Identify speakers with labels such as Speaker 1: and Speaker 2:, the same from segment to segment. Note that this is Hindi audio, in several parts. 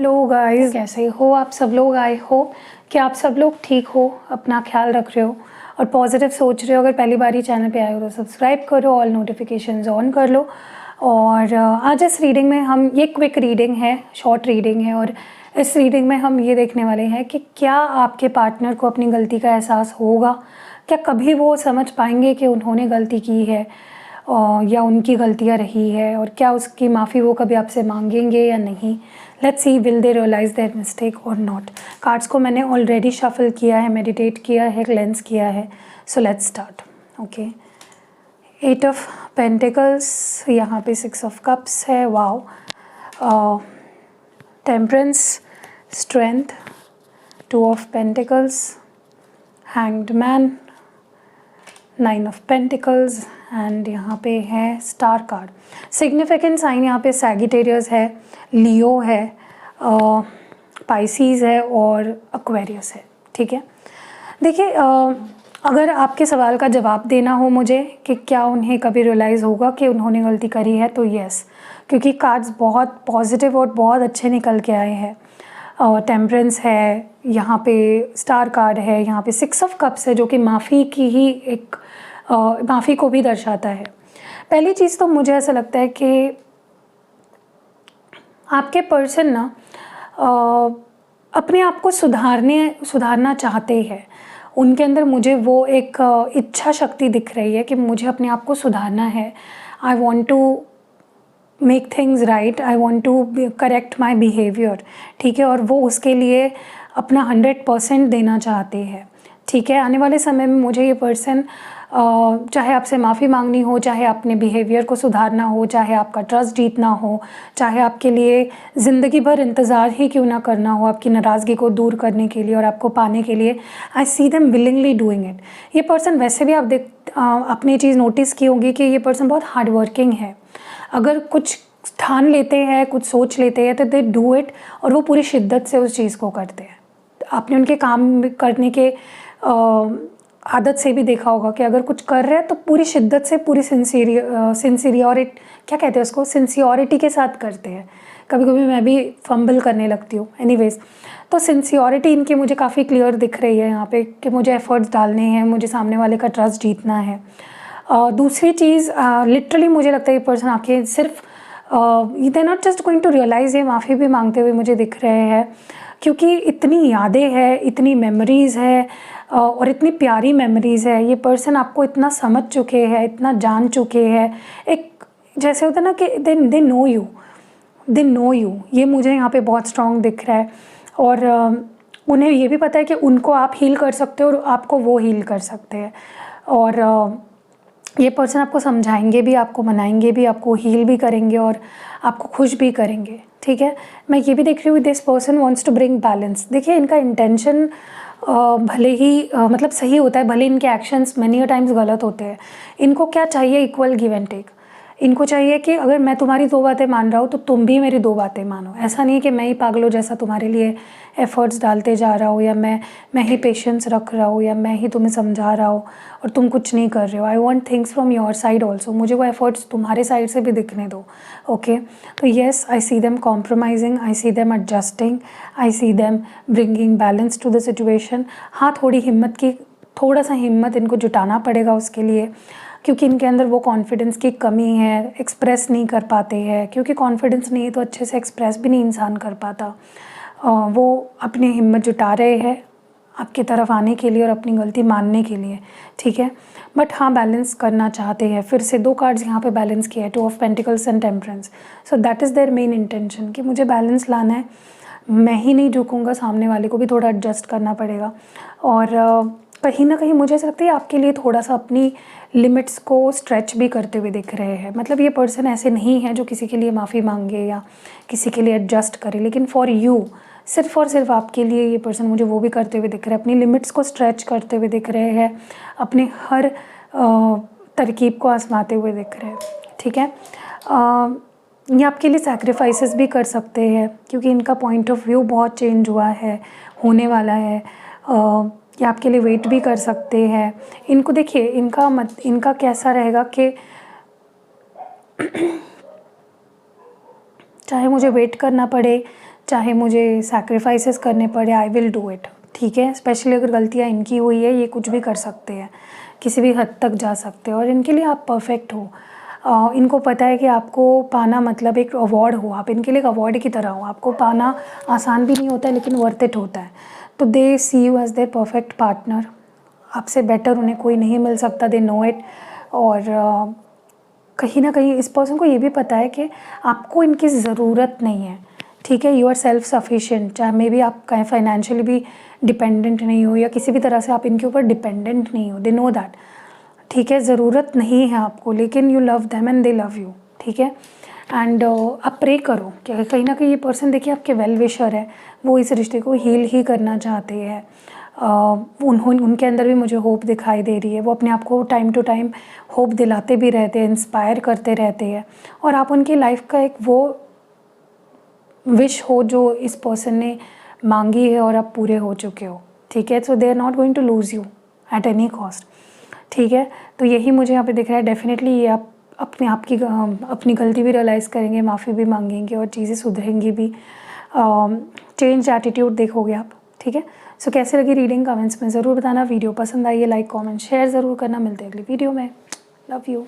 Speaker 1: हेलो गाइस, कैसे हो आप सब लोग। आई होप कि आप सब लोग ठीक हो, अपना ख्याल रख रहे हो और पॉजिटिव सोच रहे हो। अगर पहली बार ही चैनल पे आए हो तो सब्सक्राइब करो, ऑल नोटिफिकेशंस ऑन कर लो। और आज इस रीडिंग में हम, ये क्विक रीडिंग है, शॉर्ट रीडिंग है, और इस रीडिंग में हम ये देखने वाले हैं कि क्या आपके पार्टनर को अपनी गलती का एहसास होगा, क्या कभी वो समझ पाएंगे कि उन्होंने गलती की है या उनकी गलतियाँ रही है, और क्या उसकी माफ़ी वो कभी आपसे मांगेंगे या नहीं। Let's see will they realize their mistake और नॉट। कार्ड्स को मैंने ऑलरेडी शफल किया है, मेडिटेट किया है, क्लेंस किया है। So let's start. Okay, 8 of pentacles, यहाँ पे 6 ऑफ कप्स है, wow. Temperance, strength, 2 of pentacles, hanged man, 9 of pentacles, and यहाँ पे है स्टार कार्ड। सिग्निफिकेंट साइन यहाँ पे सैगिटेरियस है, लियो है, पाइसीज़ है और एक्वेरियस है। ठीक है, देखिए, अगर आपके सवाल का जवाब देना हो मुझे कि क्या उन्हें कभी रियलाइज़ होगा कि उन्होंने गलती करी है, तो यस, क्योंकि कार्ड्स बहुत पॉजिटिव और बहुत अच्छे निकल के आए हैं। टेम्परेंस है, यहाँ पे स्टार कार्ड है, यहाँ पे 6 ऑफ कप्स है जो कि माफ़ी की ही एक माफ़ी को भी दर्शाता है। पहली चीज़ तो मुझे ऐसा लगता है कि आपके पर्सन ना अपने आप को सुधारना चाहते हैं। उनके अंदर मुझे वो एक इच्छा शक्ति दिख रही है कि मुझे अपने आप को सुधारना है। I want to make things right, I want to correct my behaviour. ठीक है, और वो उसके लिए अपना 100% देना चाहते हैं। ठीक है, आने वाले समय में मुझे ये पर्सन, चाहे आपसे माफ़ी मांगनी हो, चाहे अपने बिहेवियर को सुधारना हो, चाहे आपका ट्रस्ट जीतना हो, चाहे आपके लिए ज़िंदगी भर इंतज़ार ही क्यों ना करना हो, आपकी नाराज़गी को दूर करने के लिए और आपको पाने के लिए, I see them willingly doing it. ये पर्सन वैसे भी आपने चीज़ नोटिस की होगी कि ये पर्सन बहुत हार्ड वर्किंग है। अगर कुछ ठान लेते हैं, कुछ सोच लेते हैं, तो दे डू इट, और वो पूरी शिद्दत से उस चीज़ को करते हैं। आपने उनके काम करने के आदत से भी देखा होगा कि अगर कुछ कर रहे हैं तो पूरी शिद्दत से, पूरी सिंसियरिटी, क्या कहते हैं उसको, सिंसियरिटी के साथ करते हैं। कभी कभी मैं भी फंबल करने लगती हूँ। एनीवेज, तो सिंसियरिटी इनकी मुझे काफ़ी क्लियर दिख रही है यहाँ पे कि मुझे एफर्ट्स डालने हैं, मुझे सामने वाले का ट्रस्ट जीतना है। दूसरी चीज़, लिटरली मुझे लगता है ये पर्सन आके सिर्फ they not just going to realize, ये माफ़ी भी मांगते हुए मुझे दिख रहे हैं, क्योंकि इतनी यादें हैं, इतनी मेमोरीज़ है और इतनी प्यारी मेमोरीज़ है। ये पर्सन आपको इतना समझ चुके हैं, इतना जान चुके हैं। एक जैसे होता है ना कि दे नो यू, ये मुझे यहाँ पे बहुत स्ट्रॉन्ग दिख रहा है। और उन्हें ये भी पता है कि उनको आप हील कर सकते हो और आपको वो हील कर सकते हैं। और ये पर्सन आपको समझाएंगे भी, आपको मनाएंगे भी, आपको हील भी करेंगे और आपको खुश भी करेंगे। ठीक है, मैं ये भी देख रही हूँ, this person wants to bring balance. देखिए, इनका इंटेंशन भले ही मतलब सही होता है, भले इनके एक्शंस मैनी टाइम्स गलत होते हैं। इनको क्या चाहिए, इक्वल गिव एंड टेक। इनको चाहिए कि अगर मैं तुम्हारी 2 बातें मान रहा हूँ तो तुम भी मेरी 2 बातें मानो। ऐसा नहीं कि मैं ही पागलों जैसा तुम्हारे लिए एफ़र्ट्स डालते जा रहा हूँ, या मैं ही पेशेंस रख रहा हूँ, या मैं ही तुम्हें समझा रहा हूँ और तुम कुछ नहीं कर रहे हो। I want things from your side also. मुझे वो एफ़र्ट्स तुम्हारे साइड से भी दिखने दो। ओके, तो yes, I see them compromising, I see them adjusting, I see them bringing balance to the situation. हाँ, थोड़ा सा हिम्मत इनको जुटाना पड़ेगा उसके लिए, क्योंकि इनके अंदर वो कॉन्फिडेंस की कमी है, एक्सप्रेस नहीं कर पाते हैं। क्योंकि कॉन्फिडेंस नहीं है तो अच्छे से एक्सप्रेस भी नहीं इंसान कर पाता। वो अपनी हिम्मत जुटा रहे हैं आपकी तरफ आने के लिए और अपनी गलती मानने के लिए। ठीक है, बट हाँ, बैलेंस करना चाहते हैं। फिर से 2 कार्ड्स यहाँ पे बैलेंस किया है, 2 of pentacles and temperance. So that is their main intention कि मुझे बैलेंस लाना है, मैं ही नहीं झुकूँगा, सामने वाले को भी थोड़ा एडजस्ट करना पड़ेगा। और कहीं ना कहीं मुझे ऐसा लगता है आपके लिए थोड़ा सा अपनी लिमिट्स को स्ट्रेच भी करते हुए दिख रहे हैं। मतलब ये पर्सन ऐसे नहीं है जो किसी के लिए माफ़ी मांगे या किसी के लिए एडजस्ट करे, लेकिन फॉर यू, सिर्फ और सिर्फ आपके लिए ये पर्सन मुझे वो भी करते हुए दिख रहे हैं, अपनी लिमिट्स को स्ट्रेच करते हुए दिख रहे हैं, अपने हर तरकीब को आजमाते हुए दिख रहे हैं। ठीक है, ये आपके लिए सैक्रिफाइसेस भी कर सकते हैं, क्योंकि इनका पॉइंट ऑफ व्यू बहुत चेंज हुआ है, होने वाला है। ये आपके लिए वेट भी कर सकते हैं। इनको देखिए, इनका कैसा रहेगा कि चाहे मुझे वेट करना पड़े, चाहे मुझे सैक्रिफाइसेस करने पड़े, आई विल डू इट, ठीक है। स्पेशली अगर गलतियाँ इनकी हुई है, ये कुछ भी कर सकते हैं, किसी भी हद तक जा सकते हैं और इनके लिए आप परफेक्ट हो। इनको पता है कि आपको पाना मतलब एक अवार्ड हो, आप इनके लिए एक अवार्ड की तरह हो। आपको पाना आसान भी नहीं होता है लेकिन वर्थ इट होता है। तो they see you as their perfect partner. आपसे बेटर उन्हें कोई नहीं मिल सकता, दे नो इट। और कहीं ना कहीं इस पर्सन को ये भी पता है कि आपको इनकी ज़रूरत नहीं है, ठीक है। यू आर सेल्फ सफिशिएंट, चाहे मे बी आप कहीं फाइनेंशियली भी डिपेंडेंट नहीं हो या किसी भी तरह से आप इनके ऊपर डिपेंडेंट नहीं हो, दे नो दैट, ठीक है। ज़रूरत नहीं है आपको, लेकिन you love them and they love you, ठीक है। एंड आप प्रे करो कि कहीं ना कहीं ये पर्सन देखिए आपके वेल विशर है, वो इस रिश्ते को हील ही करना चाहते हैं। उनके अंदर भी मुझे होप दिखाई दे रही है, वो अपने आप को टाइम टू टाइम होप दिलाते भी रहते हैं, इंस्पायर करते रहते हैं। और आप उनकी लाइफ का एक वो विश हो जो इस पर्सन ने मांगी है और आप पूरे हो चुके हो, ठीक है। So they are not going to lose you at any cost, ठीक है। तो यही मुझे यहाँ पे दिख रहा है। डेफिनेटली ये आप अपने आप की अपनी गलती भी रियलाइज़ करेंगे, माफ़ी भी मांगेंगे और चीज़ें सुधरेंगी भी। चेंज एटीट्यूड देखोगे आप, ठीक है। सो कैसे लगी रीडिंग कमेंट्स में ज़रूर बताना। वीडियो पसंद आई है लाइक कमेंट शेयर ज़रूर करना। मिलते हैं अगली वीडियो में। Love you.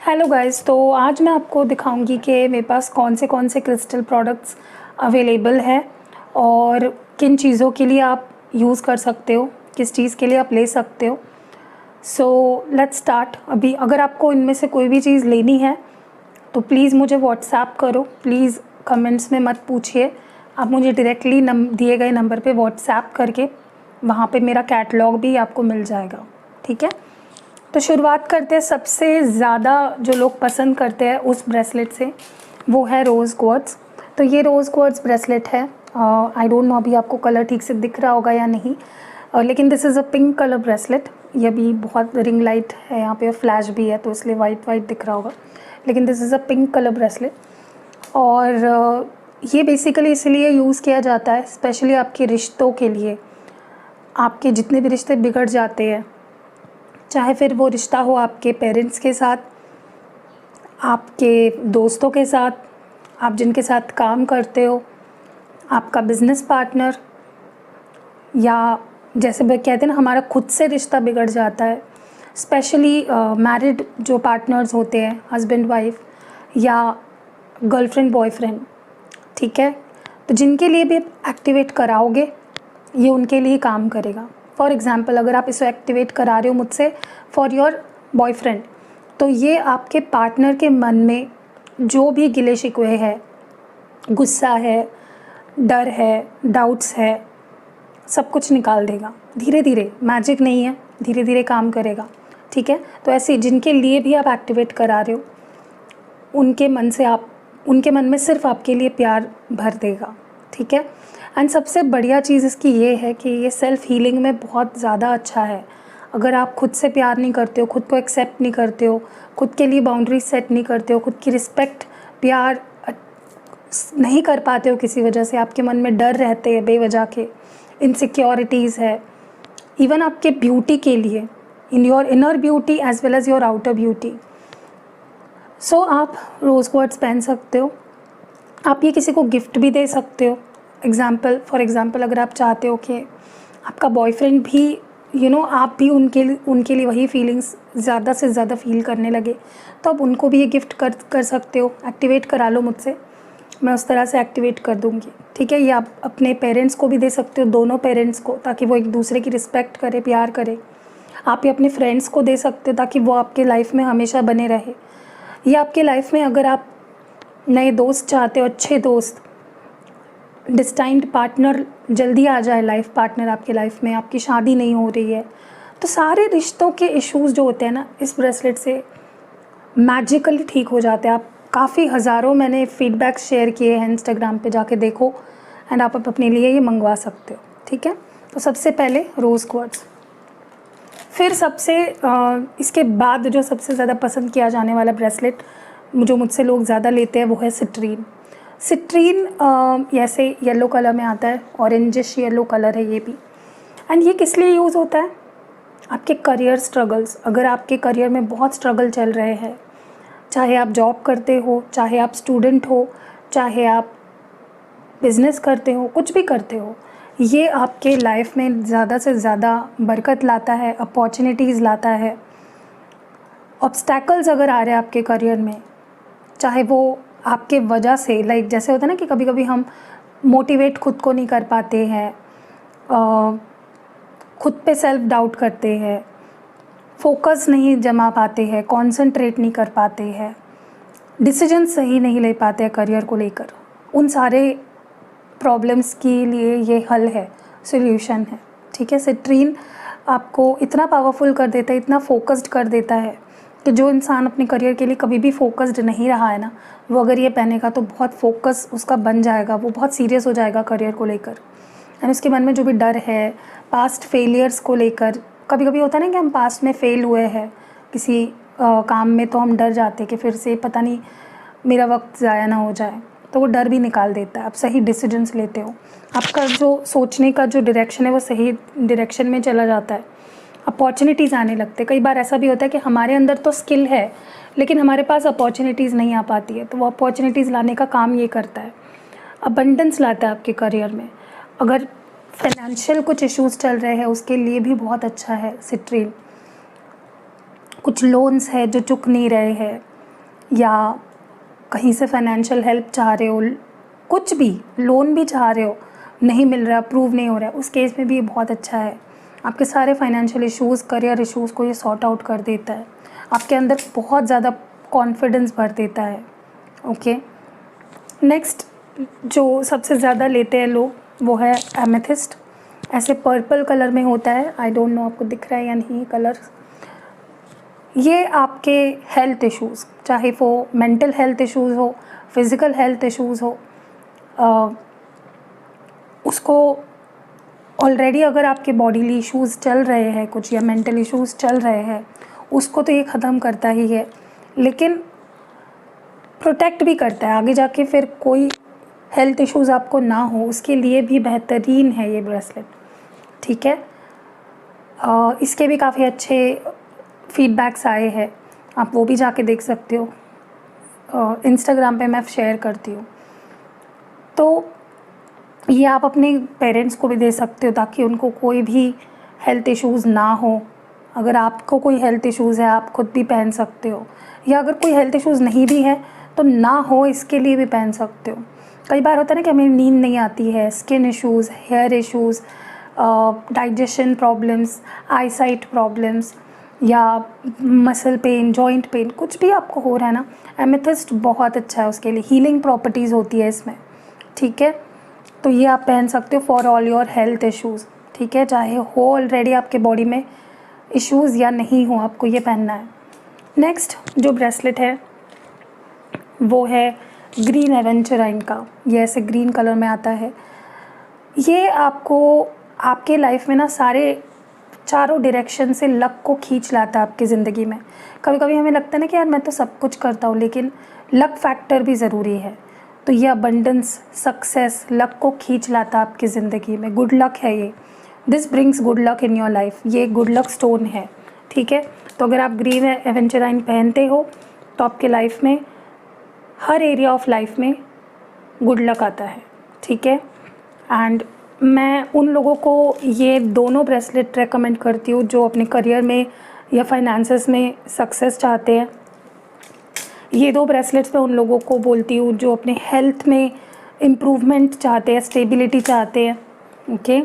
Speaker 1: हेलो गाइस, तो आज मैं आपको दिखाऊंगी कि मेरे पास कौन से क्रिस्टल प्रोडक्ट्स अवेलेबल है और किन चीज़ों के लिए आप यूज़ कर सकते हो, किस चीज़ के लिए आप ले सकते हो। So let's start. अभी अगर आपको इनमें से कोई भी चीज़ लेनी है तो प्लीज़ मुझे व्हाट्सएप करो, प्लीज़ कमेंट्स में मत पूछिए, आप मुझे डायरेक्टली दिए गए नंबर पे व्हाट्सएप करके वहाँ पे मेरा कैटलॉग भी आपको मिल जाएगा, ठीक है। तो शुरुआत करते हैं। सबसे ज़्यादा जो लोग पसंद करते हैं उस ब्रेसलेट से, वो है रोज़ क्वार्ट्ज। तो ये रोज़ क्वार्ट्ज ब्रेसलेट है। आई डोंट नो अभी आपको कलर ठीक से दिख रहा होगा या नहीं, लेकिन this is a pink colour bracelet. ये भी बहुत रिंग लाइट है यहाँ पे, फ्लैश भी है तो इसलिए वाइट दिख रहा होगा, लेकिन this is a pink colour bracelet. और ये बेसिकली इसलिए यूज़ किया जाता है स्पेशली आपके रिश्तों के लिए। आपके जितने भी रिश्ते बिगड़ जाते हैं, चाहे फिर वो रिश्ता हो आपके पेरेंट्स के साथ, आपके दोस्तों के साथ, आप जिनके साथ काम करते हो, आपका बिज़नेस पार्टनर, या जैसे कहते हैं ना हमारा खुद से रिश्ता बिगड़ जाता है। स्पेशली मैरिड जो पार्टनर्स होते हैं, हस्बैंड वाइफ या गर्लफ्रेंड बॉयफ्रेंड, ठीक है। तो जिनके लिए भी एक्टिवेट कराओगे ये उनके लिए काम करेगा। फॉर एग्ज़ाम्पल अगर आप इसे एक्टिवेट करा रहे हो मुझसे फॉर योर बॉयफ्रेंड, तो ये आपके पार्टनर के मन में जो भी गिले शिकवे है, गुस्सा है, डर है, डाउट्स है, सब कुछ निकाल देगा धीरे धीरे। मैजिक नहीं है, धीरे धीरे काम करेगा, ठीक है। तो ऐसे जिनके लिए भी आप एक्टिवेट करा रहे हो उनके मन में सिर्फ आपके लिए प्यार भर देगा, ठीक है। एंड सबसे बढ़िया चीज़ इसकी ये है कि ये सेल्फ़ हीलिंग में बहुत ज़्यादा अच्छा है। अगर आप खुद से प्यार नहीं करते हो, खुद को एक्सेप्ट नहीं करते हो, खुद के लिए बाउंड्री सेट नहीं करते हो, खुद की रिस्पेक्ट प्यार नहीं कर पाते हो, किसी वजह से आपके मन में डर रहते हैं बेवजह के, इनसिक्योरिटीज़ है, इवन आपके ब्यूटी के लिए, in your inner beauty as well as your outer beauty. So आप रोज़ क्वार्ट्ज पहन सकते हो। आप ये किसी को गिफ्ट भी दे सकते हो। फॉर एग्ज़ाम्पल अगर आप चाहते हो कि आपका बॉयफ्रेंड भी आप भी उनके लिए वही फीलिंग्स ज़्यादा से ज़्यादा फील करने लगे, तो आप उनको भी ये गिफ्ट कर सकते हो। एक्टिवेट करा लो मुझसे, मैं उस तरह से एक्टिवेट कर दूँगी, ठीक है। ये आप अपने पेरेंट्स को भी दे सकते हो, दोनों पेरेंट्स को, ताकि वो एक दूसरे की रिस्पेक्ट करे, प्यार करे। आप ये अपने फ्रेंड्स को दे सकते हो ताकि वो आपके लाइफ में हमेशा बने रहे। या आपके लाइफ में अगर आप नए दोस्त चाहते हो, अच्छे दोस्त, डिस्टाइंड पार्टनर जल्दी आ जाए, लाइफ पार्टनर आपके लाइफ में, आपकी शादी नहीं हो रही है, तो सारे रिश्तों के इश्यूज़ जो होते हैं ना, इस ब्रेसलेट से मैजिकली ठीक हो जाते हैं। आप काफ़ी हज़ारों मैंने फीडबैक शेयर किए हैं, इंस्टाग्राम पे जाके देखो, एंड आप अपने लिए ये मंगवा सकते हो, ठीक है। तो सबसे पहले रोज़ क्वार्ट्ज, फिर इसके बाद जो सबसे ज़्यादा पसंद किया जाने वाला ब्रेसलेट जो मुझसे लोग ज़्यादा लेते हैं वो है सिट्रीन। ऐसे येलो कलर में आता है, ऑरेंजिश येलो कलर है ये भी। एंड ये किस लिए यूज़ होता है? आपके करियर स्ट्रगल्स, अगर आपके करियर में बहुत स्ट्रगल चल रहे हैं, चाहे आप जॉब करते हो, चाहे आप स्टूडेंट हो, चाहे आप बिज़नेस करते हो, कुछ भी करते हो, ये आपके लाइफ में ज़्यादा से ज़्यादा बरकत लाता है, अपॉर्चुनिटीज़ लाता है। ऑब्स्टैकल्स अगर आ रहे हैं आपके करियर में, चाहे वो आपके वजह से, लाइक जैसे होता है ना कि कभी कभी हम मोटिवेट खुद को नहीं कर पाते हैं, खुद पे सेल्फ डाउट करते हैं, फोकस नहीं जमा पाते हैं, कंसंट्रेट नहीं कर पाते हैं, डिसीजन सही नहीं ले पाते हैं करियर को लेकर, उन सारे प्रॉब्लम्स के लिए ये हल है, सॉल्यूशन है। ठीक है, सिट्रीन आपको इतना पावरफुल कर देता है, इतना फोकस्ड कर देता है कि जो इंसान अपने करियर के लिए कभी भी फोकस्ड नहीं रहा है ना, वो अगर ये पहनेगा तो बहुत फोकस उसका बन जाएगा, वो बहुत सीरियस हो जाएगा करियर को लेकर। एंड उसके मन में जो भी डर है पास्ट फेलियर्स को लेकर, कभी कभी होता है ना कि हम पास्ट में फेल हुए हैं किसी काम में, तो हम डर जाते हैं कि फिर से पता नहीं मेरा वक्त ज़ाया ना हो जाए, तो वो डर भी निकाल देता है। आप सही डिसीजंस लेते हो, आपका जो सोचने का जो डायरेक्शन है वो सही डायरेक्शन में चला जाता है, अपॉर्चुनिटीज़ आने लगते। कई बार ऐसा भी होता है कि हमारे अंदर तो स्किल है लेकिन हमारे पास अपॉर्चुनिटीज़ नहीं आ पाती है, तो वो अपॉर्चुनिटीज़ लाने का काम ये करता है, अबंडेंस लाता है आपके करियर में। अगर फाइनेंशियल कुछ इश्यूज़ चल रहे हैं उसके लिए भी बहुत अच्छा है सिट्रीन। कुछ लोन्स है जो चुक नहीं रहे हैं, या कहीं से फाइनेंशियल हेल्प चाह रहे हो, कुछ भी लोन भी चाह रहे हो, नहीं मिल रहा, अप्रूव नहीं हो रहा है, उस केस में भी ये बहुत अच्छा है। आपके सारे फाइनेंशियल इश्यूज़, करियर इश्यूज़ को ये सॉर्ट आउट कर देता है, आपके अंदर बहुत ज़्यादा कॉन्फिडेंस भर देता है। ओके, नेक्स्ट जो सबसे ज़्यादा लेते हैं लोग वो है एमेथिस्ट। ऐसे पर्पल कलर में होता है, आई डोंट नो आपको दिख रहा है या नहीं कलर। ये आपके हेल्थ इश्यूज़, चाहे वो मेंटल हेल्थ इश्यूज़ हो, फिज़िकल हेल्थ इश्यूज़ हो, उसको ऑलरेडी अगर आपके बॉडीली इश्यूज़ चल रहे हैं कुछ, या मेंटल इश्यूज़ चल रहे हैं, उसको तो ये ख़त्म करता ही है, लेकिन प्रोटेक्ट भी करता है आगे जाके, फिर कोई हेल्थ इश्यूज़ आपको ना हो उसके लिए भी बेहतरीन है ये ब्रेसलेट। ठीक है, इसके भी काफ़ी अच्छे फीडबैक्स आए हैं, आप वो भी जाके देख सकते हो, इंस्टाग्राम पे मैं शेयर करती हूँ। तो ये आप अपने पेरेंट्स को भी दे सकते हो ताकि उनको कोई भी हेल्थ इश्यूज़ ना हो। अगर आपको कोई हेल्थ इश्यूज़ है आप खुद भी पहन सकते हो, या अगर कोई हेल्थ इश्यूज़ नहीं भी है तो ना हो इसके लिए भी पहन सकते हो। कई बार होता है ना कि हमें नींद नहीं आती है, skin issues, hair issues, digestion problems, eyesight problems, या मसल पेन, जॉइंट पेन, कुछ भी आपको हो रहा है ना, एमेथिस्ट बहुत अच्छा है उसके लिए, हीलिंग प्रॉपर्टीज़ होती है इसमें। ठीक है, तो ये आप पहन सकते हो for all your health issues. ठीक है, चाहे हो ऑलरेडी आपके बॉडी में इश्यूज़ या नहीं हो, आपको ये पहनना है। नेक्स्ट जो ब्रेसलेट है वो है ग्रीन एवेंचराइन का, ये ऐसे ग्रीन कलर में आता है। ये आपको आपके लाइफ में ना सारे चारों डायरेक्शन से लक को खींच लाता है आपकी ज़िंदगी में। कभी कभी हमें लगता है ना कि यार मैं तो सब कुछ करता हूँ, लेकिन लक फैक्टर भी ज़रूरी है। तो ये अबंडेंस, सक्सेस, लक को खींच लाता है आपकी ज़िंदगी में। गुड लक है ये, this brings good luck in your life, ये गुड लक स्टोन है। ठीक है, तो अगर आप ग्रीन एवेंचराइन पहनते हो तो आपके लाइफ में हर एरिया ऑफ लाइफ में गुड लक आता है। ठीक है, एंड मैं उन लोगों को ये दोनों ब्रेसलेट रेकमेंड करती हूँ जो अपने करियर में या फाइनेंसेस में सक्सेस चाहते हैं। ये दो ब्रेसलेट्स मैं उन लोगों को बोलती हूँ जो अपने हेल्थ में इम्प्रूवमेंट चाहते हैं, स्टेबिलिटी चाहते हैं। ओके,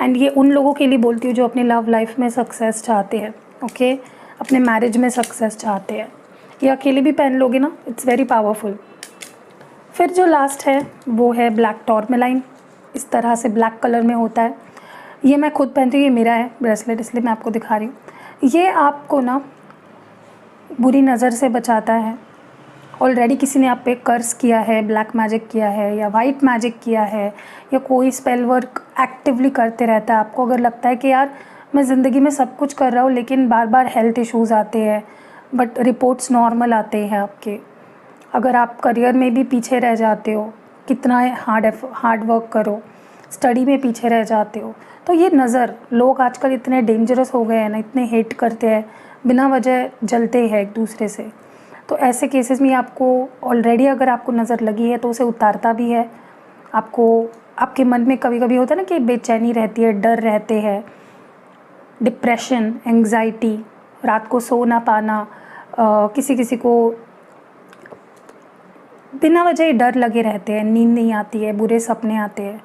Speaker 1: एंड ये उन लोगों के लिए बोलती हूँ जो अपने लव लाइफ में सक्सेस चाहते हैं। ओके, अपने मैरिज में सक्सेस चाहते हैं। ये अकेले भी पहन लोगे ना, इट्स वेरी पावरफुल। फिर जो लास्ट है वो है ब्लैक टॉर्मेलाइन, इस तरह से ब्लैक कलर में होता है। ये मैं खुद पहनती हूँ, ये मेरा है ब्रेसलेट इसलिए मैं आपको दिखा रही हूँ। ये आपको ना बुरी नज़र से बचाता है। ऑलरेडी किसी ने आप पे कर्स किया है, ब्लैक मैजिक किया है या वाइट मैजिक किया है, या कोई स्पेल वर्क एक्टिवली करते रहता है, आपको अगर लगता है कि यार मैं ज़िंदगी में सब कुछ कर रहा हूँ लेकिन बार बार हेल्थ इश्यूज़ आते हैं बट रिपोर्ट्स नॉर्मल आते हैं आपके, अगर आप करियर में भी पीछे रह जाते हो, कितना हार्ड वर्क करो, स्टडी में पीछे रह जाते हो, तो ये नज़र, लोग आजकल इतने डेंजरस हो गए हैं ना, इतने हेट करते हैं, बिना वजह जलते हैं एक दूसरे से, तो ऐसे केसेस में आपको ऑलरेडी अगर आपको नज़र लगी है तो उसे उतारता भी है। आपको आपके मन में कभी कभी होता है ना कि बेचैनी रहती है, डर रहते हैं, डिप्रेशन, एंग्जाइटी, रात को सो ना पाना, किसी किसी को बिना वजह डर लगे रहते हैं, नींद नहीं आती है, बुरे सपने आते हैं,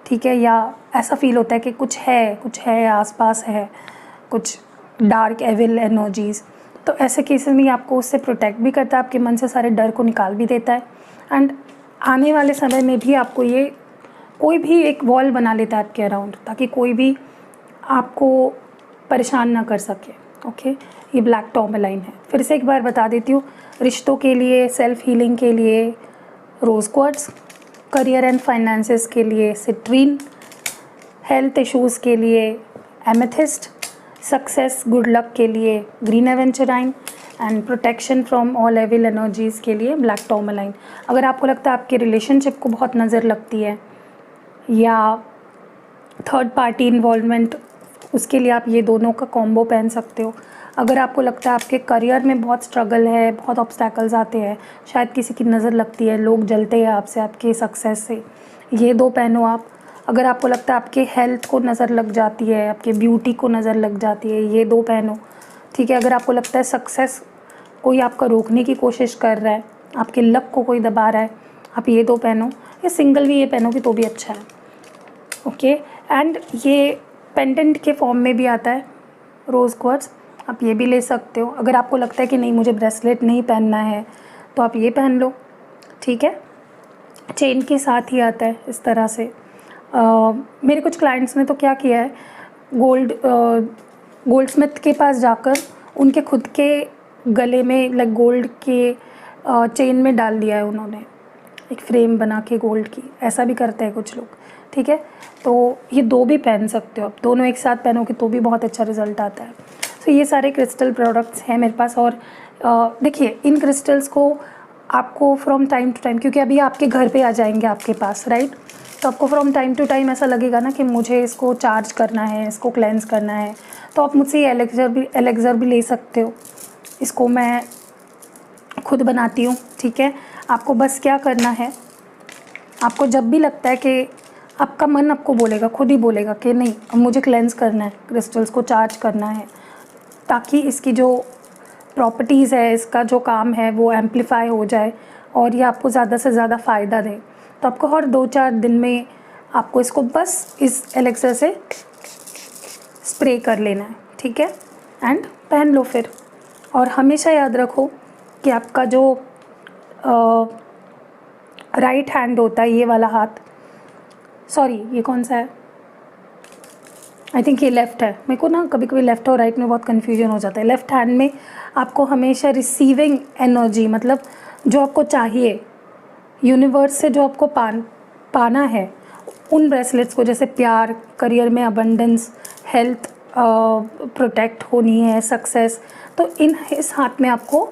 Speaker 1: ठीक है, या ऐसा फील होता है कि कुछ है आसपास है, कुछ डार्क एविल एनर्जीज़। तो ऐसे केसेस में आपको उससे प्रोटेक्ट भी करता है, आपके मन से सारे डर को निकाल भी देता है। एंड आने वाले समय में भी आपको ये कोई भी एक वॉल बना लेता है आपके अराउंड, ताकि कोई भी आपको परेशान ना कर सके। ओके, ये ब्लैक टॉर्मेलाइन है। फिर से एक बार बता देती हूँ, रिश्तों के लिए, सेल्फ हीलिंग के लिए रोज़ क्वार्ट्ज, करियर एंड फाइनेंसेस के लिए सिट्रीन, हेल्थ इश्यूज़ के लिए एमेथिस्ट, सक्सेस गुड लक के लिए green aventurine and protection from all evil energies के लिए ब्लैक टॉर्मेलाइन। अगर आपको लगता है आपके रिलेशनशिप को बहुत नज़र लगती है या थर्ड पार्टी इन्वॉल्वमेंट, उसके लिए आप ये दोनों का कॉम्बो पहन सकते हो। अगर आपको लगता है आपके करियर में बहुत स्ट्रगल है, बहुत ऑब्स्टैकल्स आते हैं, शायद किसी की नज़र लगती है, लोग जलते हैं आपसे, आपके सक्सेस से, ये दो पहनो आप। अगर आपको लगता है आपके हेल्थ को नज़र लग जाती है, आपके ब्यूटी को नज़र लग जाती है, ये दो पहनो, ठीक है। अगर आपको लगता है सक्सेस कोई आपका रोकने की कोशिश कर रहा है, आपके लक को कोई दबा रहा है, आप ये दो पहनो, या सिंगल भी ये पहनोगे तो भी अच्छा है। ओके, एंड ये पेंडेंट के फॉर्म में भी आता है रोज़ क्वार्ट्ज, आप ये भी ले सकते हो। अगर आपको लगता है कि नहीं मुझे ब्रेसलेट नहीं पहनना है तो आप ये पहन लो, ठीक है। चेन के साथ ही आता है इस तरह से। मेरे कुछ क्लाइंट्स ने तो क्या किया है, गोल्ड स्मिथ के पास जाकर उनके खुद के गले में लाइक गोल्ड के चेन में डाल दिया है उन्होंने, एक फ्रेम बना के गोल्ड की। ऐसा भी करते हैं कुछ लोग, ठीक है। तो ये दो भी पहन सकते हो आप, दोनों एक साथ पहनोगे तो भी बहुत अच्छा रिजल्ट आता है। तो ये सारे क्रिस्टल प्रोडक्ट्स हैं मेरे पास। और देखिए, इन क्रिस्टल्स को आपको फ्रॉम टाइम टू टाइम, क्योंकि अभी आपके घर पे आ जाएंगे आपके पास, राइट, तो आपको फ्रॉम टाइम टू टाइम ऐसा लगेगा ना कि मुझे इसको चार्ज करना है, इसको क्लेंस करना है, तो आप मुझसे ये एलेक्सर भी ले सकते हो। इसको मैं खुद बनाती हूँ, ठीक है। आपको बस क्या करना है, आपको जब भी लगता है कि आपका मन आपको बोलेगा, खुद ही बोलेगा कि नहीं अब मुझे क्लेंस करना है, क्रिस्टल्स को चार्ज करना है, ताकि इसकी जो प्रॉपर्टीज़ है, इसका जो काम है वो एम्पलीफाई हो जाए और ये आपको ज़्यादा से ज़्यादा फ़ायदा दे। तो आपको हर 2-4 दिन में आपको इसको बस इस एलेक्सर से स्प्रे कर लेना है, ठीक है, एंड पहन लो फिर। और हमेशा याद रखो कि आपका जो राइट हैंड होता है, ये वाला हाथ, सॉरी ये कौन सा है, आई थिंक ये लेफ़्ट है। मेरे को ना कभी कभी लेफ़्ट और राइट में बहुत कन्फ्यूजन हो जाता है। लेफ़्ट हैंड में आपको हमेशा रिसीविंग एनर्जी, मतलब जो आपको चाहिए यूनिवर्स से, जो आपको पाना है, उन ब्रेसलेट्स को, जैसे प्यार, करियर में अबंडेंस, हेल्थ प्रोटेक्ट होनी है, सक्सेस, तो इस हाथ में आपको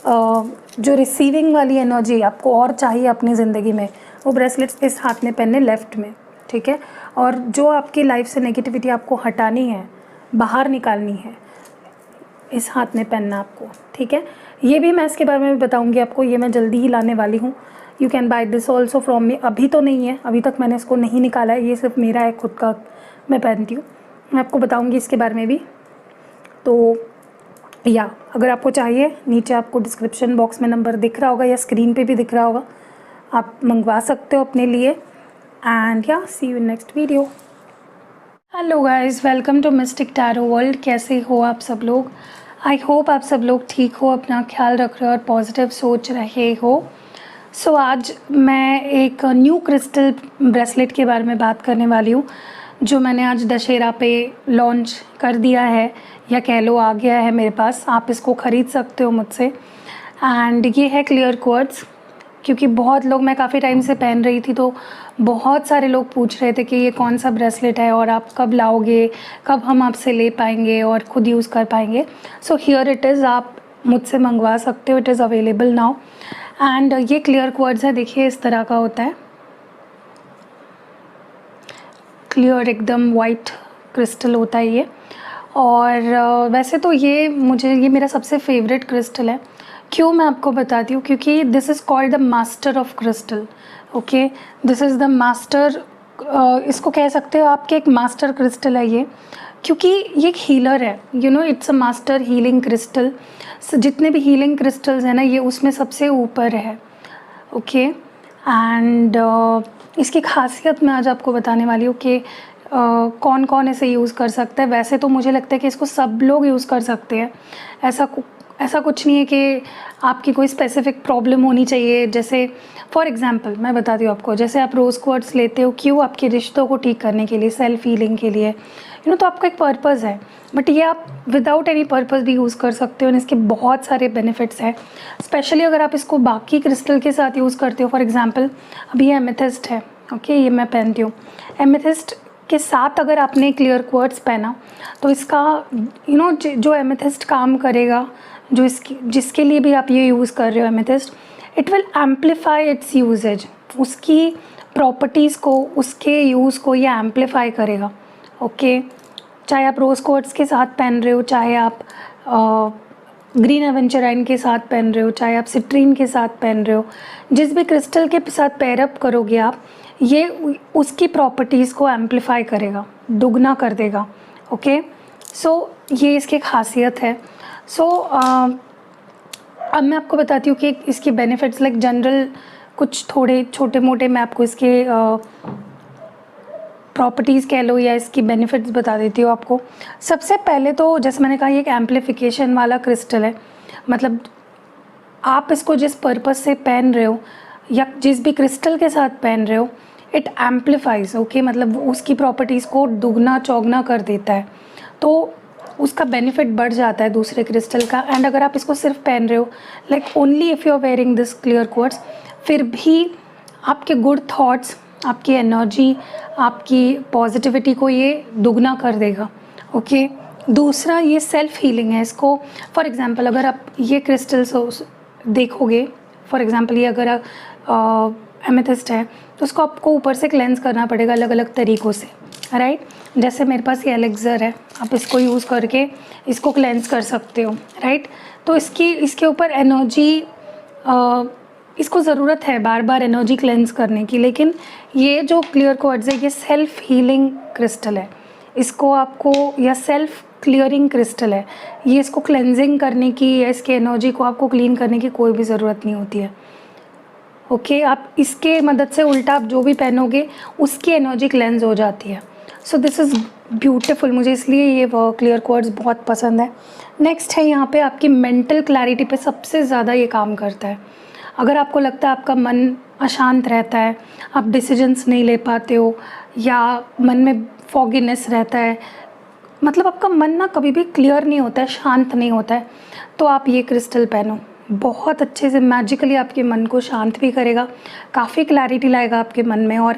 Speaker 1: जो रिसीविंग वाली एनर्जी आपको और चाहिए अपनी ज़िंदगी में, वो ब्रेसलेट्स इस हाथ में पहनने, लेफ़्ट में, ठीक है। और जो आपकी लाइफ से नेगेटिविटी आपको हटानी है, बाहर निकालनी है, इस हाथ में पहनना आपको, ठीक है। ये भी मैं इसके बारे में बताऊंगी आपको, ये मैं जल्दी ही लाने वाली हूँ। You can by this also from me. अभी तो नहीं है, अभी तक मैंने इसको नहीं निकाला है, ये सिर्फ मेरा है खुद का, मैं पहनती हूँ। मैं आपको बताऊँगी इसके बारे में भी। तो या अगर आपको चाहिए, नीचे आपको डिस्क्रिप्शन बॉक्स में नंबर दिख रहा होगा या स्क्रीन पे भी दिख रहा होगा, आप मंगवा सकते हो अपने लिए। And yeah see you in next video. Hello guys, welcome to mystic tarot world. कैसे हो आप सब लोग? आई होप आप सब लोग ठीक हो, अपना ख्याल रख रहे हो और पॉजिटिव सोच रहे हो। सो आज मैं एक न्यू क्रिस्टल ब्रेसलेट के बारे में बात करने वाली हूँ, जो मैंने आज दशहरा पे लॉन्च कर दिया है, या कह लो आ गया है मेरे पास। आप इसको ख़रीद सकते हो मुझसे। एंड ये है क्लियर क्वार्ट्ज, क्योंकि बहुत लोग, मैं काफ़ी टाइम से पहन रही थी तो बहुत सारे लोग पूछ रहे थे कि ये कौन सा ब्रेसलेट है और आप कब लाओगे, कब हम आपसे ले पाएंगे और ख़ुद यूज़ कर पाएंगे। सो हियर इट इज़, आप मुझसे मंगवा सकते हो, it is available now. And ये क्लियर क्वार्ट्ज है, देखिए इस तरह का होता है, क्लियर एकदम वाइट क्रिस्टल होता है ये। और वैसे तो ये मेरा सबसे फेवरेट क्रिस्टल है, क्यों मैं आपको बताती हूँ, क्योंकि this is called the master of crystal. Okay, this is the master, इसको कह सकते हो आपके एक मास्टर क्रिस्टल है ये, क्योंकि ये एक हीलर है। You know, it's a master healing crystal. जितने भी हीलिंग क्रिस्टल्स हैं ना, ये उसमें सबसे ऊपर है। ओके, एंड इसकी खासियत मैं आज आपको बताने वाली हूँ कि कौन कौन इसे यूज़ कर सकता है। वैसे तो मुझे लगता है कि इसको सब लोग यूज़ कर सकते हैं। ऐसा कुछ नहीं है कि आपकी कोई स्पेसिफिक प्रॉब्लम होनी चाहिए। जैसे फॉर एग्जांपल मैं बताती हूँ आपको, जैसे आप रोज़ क्वार्ट्स लेते हो, क्यों? आपके रिश्तों को ठीक करने के लिए, सेल्फ हीलिंग के लिए, यू नो, तो आपका एक पर्पज़ है। बट ये आप विदाउट एनी पर्पज़ भी यूज़ कर सकते हो, और इसके बहुत सारे बेनिफिट्स हैं। स्पेशली अगर आप इसको बाकी क्रिस्टल के साथ यूज़ करते हो। फॉर एग्जांपल अभी ये एमेथिस्ट है, ओके, ये मैं पहनती हूँ। एमेथिस्ट के साथ अगर आपने क्लियर क्वार्ट्स पहना तो इसका यू नो जो एमेथिस्ट काम करेगा, जो जिसके लिए भी आप ये यूज़ कर रहे हो amethyst, it will amplify its usages. उसकी प्रॉपर्टीज़ को, उसके यूज़ को ये एम्पलीफाई करेगा। ओके, चाहे आप रोज़ क्वार्ट्स के साथ पहन रहे हो, चाहे आप ग्रीन एवेंचराइन के साथ पहन रहे हो, चाहे आप सिट्रीन के साथ पहन रहे हो, जिस भी क्रिस्टल के साथ पेयरअप करोगे आप, ये उसकी प्रॉपर्टीज़ को एम्पलीफाई करेगा, दुगना कर देगा। ओके, सो ये इसकी खासियत है। सो अब मैं आपको बताती हूँ कि इसके बेनिफिट्स, लाइक जनरल कुछ थोड़े छोटे मोटे मैं आपको इसके प्रॉपर्टीज़ कह लो या इसकी बेनिफिट्स बता देती हूँ आपको। सबसे पहले तो जैसे मैंने कहा, ये एक एम्पलीफिकेशन वाला क्रिस्टल है। मतलब आप इसको जिस पर्पस से पहन रहे हो या जिस भी क्रिस्टल के साथ पहन रहे हो, इट एम्पलीफाइज। ओके, मतलब उसकी प्रॉपर्टीज़ को दुगना चौगना कर देता है, तो उसका बेनिफिट बढ़ जाता है दूसरे क्रिस्टल का। एंड अगर आप इसको सिर्फ पहन रहे हो, like only if you are wearing this clear quartz, फिर भी आपके गुड थॉट्स, आपकी एनर्जी, आपकी पॉजिटिविटी को ये दुगना कर देगा। ओके, दूसरा ये सेल्फ हीलिंग है। इसको फॉर एग्जांपल अगर आप ये क्रिस्टल्स देखोगे, फॉर एग्जांपल ये अगर एमेथिस्ट है तो उसको आपको ऊपर से क्लेंस करना पड़ेगा अलग अलग तरीक़ों से, राइट। जैसे मेरे पास ये एलेक्सर है, आप इसको यूज़ करके इसको क्लेंस कर सकते हो, राइट। तो इसके ऊपर एनर्जी, इसको ज़रूरत है बार बार एनर्जी क्लेंस करने की। लेकिन ये जो क्लियर क्वार्ट्ज है, ये सेल्फ हीलिंग क्रिस्टल है। इसको आपको, या सेल्फ क्लियरिंग क्रिस्टल है, ये इसको क्लेंजिंग करने की या इसके एनर्जी को आपको क्लीन करने की कोई भी ज़रूरत नहीं होती है। ओके, आप इसके मदद से उल्टा आप जो भी पहनोगे उसकी एनर्जी क्लेंज हो जाती है। सो दिस इज़ ब्यूटिफुल, मुझे इसलिए ये क्लियर क्वार्ट्ज बहुत पसंद है। नेक्स्ट है यहाँ पे आपकी मेंटल क्लैरिटी पे सबसे ज़्यादा ये काम करता है। अगर आपको लगता है आपका मन अशांत रहता है, आप डिसीजंस नहीं ले पाते हो, या मन में फॉगीनेस रहता है, मतलब आपका मन ना कभी भी क्लियर नहीं होता है, शांत नहीं होता है, तो आप ये क्रिस्टल पहनो। बहुत अच्छे से मैजिकली आपके मन को शांत भी करेगा, काफ़ी क्लैरिटी लाएगा आपके मन में, और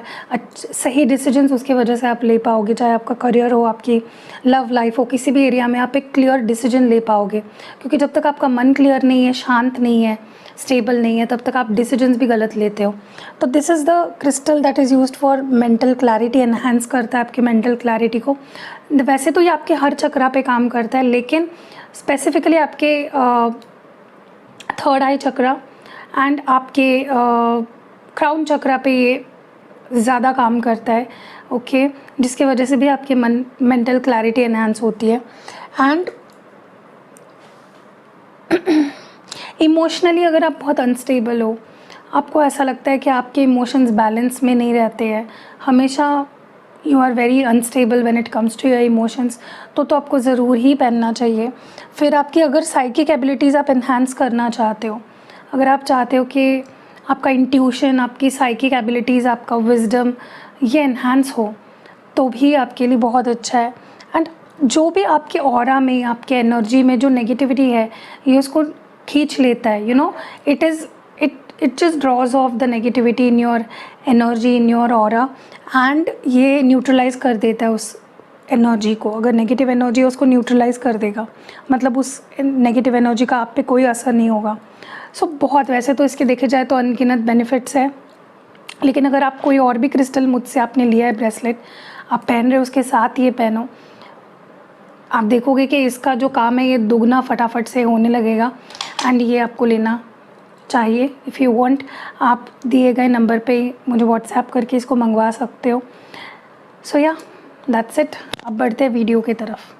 Speaker 1: सही डिसीजंस उसकी वजह से आप ले पाओगे। चाहे आपका करियर हो, आपकी लव लाइफ हो, किसी भी एरिया में आप एक क्लियर डिसीजन ले पाओगे। क्योंकि जब तक आपका मन क्लियर नहीं है, शांत नहीं है, स्टेबल नहीं है, तब तक आप डिसीजंस भी गलत लेते हो। तो this is the crystal that is used for mental clarity, enhance करता है आपकी मेंटल क्लैरिटी को। वैसे तो ये आपके हर चक्रा पे काम करता है, लेकिन स्पेसिफिकली आपके थर्ड आई चक्रा एंड आपके क्राउन चक्रा पे ये ज़्यादा काम करता है। ओके, जिसकी वजह से भी आपके मेंटल क्लैरिटी एनहांस होती है। एंड इमोशनली अगर आप बहुत अनस्टेबल हो, आपको ऐसा लगता है कि आपके इमोशंस बैलेंस में नहीं रहते हैं, हमेशा you are very unstable when it comes to your emotions, तो आपको ज़रूर ही पहनना चाहिए। फिर आपकी अगर साइकिक एबिलिटीज़ आप इन्हांस करना चाहते हो, अगर आप चाहते हो कि आपका इंट्यूशन, आपकी साइकिक एबिलिटीज़, आपका विजडम ये इन्हांस हो, तो भी आपके लिए बहुत अच्छा है। एंड जो भी आपके ऑरा में, आपके एनर्जी में जो नेगेटिविटी है, ये उसको खींच लेता है। You know, it just draws off the negativity in your energy, in your aura, and ये न्यूट्रलाइज कर देता है उस एनर्जी को। अगर नेगेटिव एनर्जी है उसको न्यूट्रलाइज कर देगा, मतलब उस नेगेटिव एनर्जी का आप पे कोई असर नहीं होगा। सो बहुत, वैसे तो इसके देखे जाए तो अनगिनत बेनिफिट्स है, लेकिन अगर आप कोई और भी क्रिस्टल मुझसे आपने लिया है, ब्रेसलेट आप पहन रहे हो, उसके साथ ये पहनो, आप देखोगे कि इसका जो काम है ये दुगना फटाफट से होने लगेगा। एंड ये आपको लेना चाहिए। इफ़ यू वांट, आप दिए गए नंबर पे मुझे व्हाट्सएप करके इसको मंगवा सकते हो। सो या दैट्स इट। अब बढ़ते हैं वीडियो की तरफ।